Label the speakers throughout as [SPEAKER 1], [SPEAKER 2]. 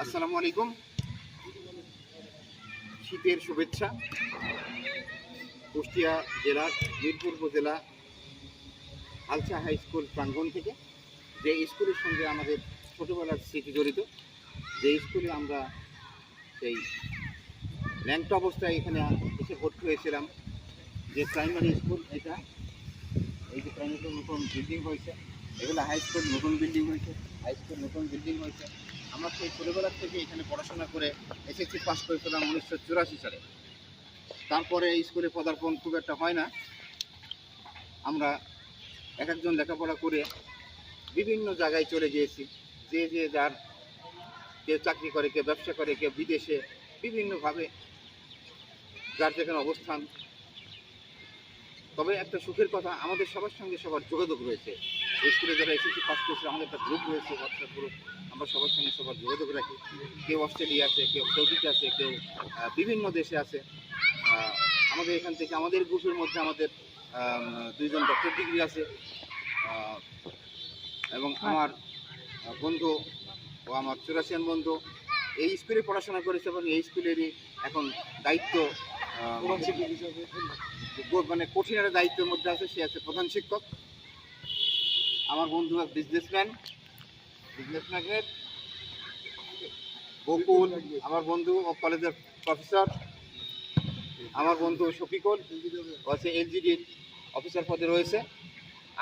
[SPEAKER 1] আসসালামু আলাইকুম। শীতের শুভেচ্ছা। কুষ্টিয়া জেলার মিরপুর উপজেলা হালসা হাই স্কুল প্রাঙ্গণ থেকে, যে স্কুলের সঙ্গে আমাদের ছোটোবেলার স্মৃতি জড়িত, যে স্কুলে আমরা সেই ল্যাংটা অবস্থায় এখানে এসে ভর্তি হয়েছিলাম। যে প্রাইমারি স্কুল এটা, এই যে প্রাইমারি নতুন বিল্ডিং হয়েছে, এগুলো হাই স্কুল নতুন বিল্ডিং হয়েছে, হাই স্কুল নতুন বিল্ডিং হয়েছে। আমরা সেই ছোটোবেলার থেকে এখানে পড়াশোনা করে এসএসসি পাস করেছিলাম 1984 সালে। তারপরে এই স্কুলে পদার্পণ খুব একটা হয় না। আমরা এক একজন লেখাপড়া করে বিভিন্ন জায়গায় চলে গিয়েছি, যে যার, কেউ চাকরি করে, কেউ ব্যবসা করে, কেউ বিদেশে, বিভিন্নভাবে যার যেখানে অবস্থান। তবে একটা সুখের কথা, আমাদের সবার সঙ্গে সবার যোগাযোগ রয়েছে। স্কুলে যারা এসএসসি পাস করেছে, আমাদের একটা গ্রুপ রয়েছে, হোয়াটসঅ্যাপ গ্রুপ। আমরা সবার সঙ্গে সবার যোগাযোগ রাখি। কেউ অস্ট্রেলিয়া আছে, কেউ সৌদিতে আছে, কেউ বিভিন্ন দেশে আছে। আমাদের এখান থেকে, আমাদের গ্রুপের মধ্যে আমাদের 2জন ডক্টর ডিগ্রি আছে, এবং আমার বন্ধু ও আমার চুরাশিয়ান বন্ধু এই স্কুলে পড়াশোনা করেছে, এবং এই স্কুলেরই এখন দায়িত্ব, মানে কঠিন একটা দায়িত্বের মধ্যে আছে। সে আছে প্রধান শিক্ষক। আমার বন্ধু এক বিজনেসম্যানের বকুল, আমার বন্ধু ও কলেজের প্রফেসর। আমার বন্ধু শফিকুল আছে এলজিডি অফিসার পদে রয়েছে।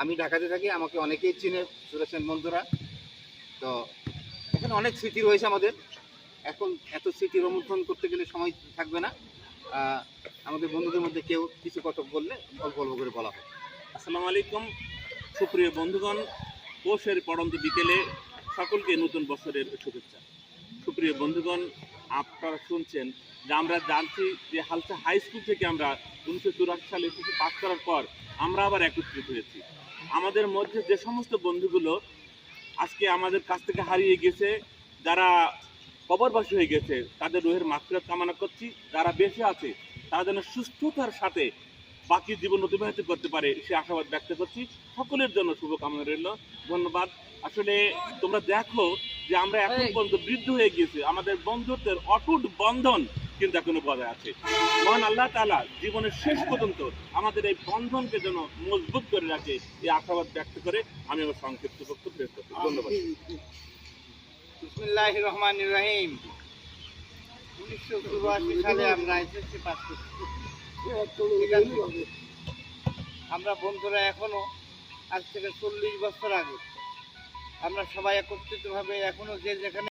[SPEAKER 1] আমি ঢাকাতে থাকি, আমাকে অনেকেই চিনে, সুরেশেন বন্ধুরা। তো এখানে অনেক স্মৃতি রয়েছে আমাদের। এখন এত স্মৃতি রোমন্থন করতে গেলে সময় থাকবে না। আমাদের বন্ধুদের মধ্যে কেউ কিছু কথা বললে অল্প অল্প করে বলা হয়।
[SPEAKER 2] আসসালামু আলাইকুম সুপ্রিয় বন্ধুগণ, পৌষের পড়ন্ত বিকেলে সকলকে নতুন বছরের শুভেচ্ছা। সুপ্রিয় বন্ধুগণ, আপনারা শুনছেন যে আমরা জানছি যে হালসা হাই স্কুল থেকে আমরা 1984 সালে এসেছি পাস করার পর আমরা আবার একত্রিত হয়েছি। আমাদের মধ্যে যে সমস্ত বন্ধুগুলো আজকে আমাদের কাছ থেকে হারিয়ে গেছে, যারা কবরবাসী হয়ে গেছে, তাদের রুহের মাগফিরাত কামনা করছি। যারা বেঁচে আছে তারা যেন সুস্থতার সাথে বাকি জীবন অতিবাহিত করতে পারে সে আশাবাদ ব্যক্ত করছি। সকলের জন্য শুভকামনা রইল। ধন্যবাদ। আসলে তোমরা দেখো যে আমরা এখন পর্যন্ত বৃদ্ধ হয়ে গিয়েছি, আমাদের বন্ধুত্বের অটুট বন্ধন কিন্তু এখনো বজায় আছে। মহান আল্লাহ তাআলা জীবনের শেষ পর্যন্ত আমাদের এই বন্ধনকে যেন মজবুত করে রাখে, এই আশাবাদ ব্যক্ত করে আমি আমার সংক্ষিপ্ত বক্তব্য শেষ করছি। ধন্যবাদ।
[SPEAKER 1] বিসমিল্লাহির রহমানির রহিম। 1984 সালে আমরা এসএসসি পাস করছি। আমরা বন্ধুরা এখনো আজ থেকে 40 বছর আগে আমরা সবাই একত্রিতভাবে এখনো যে যেখানে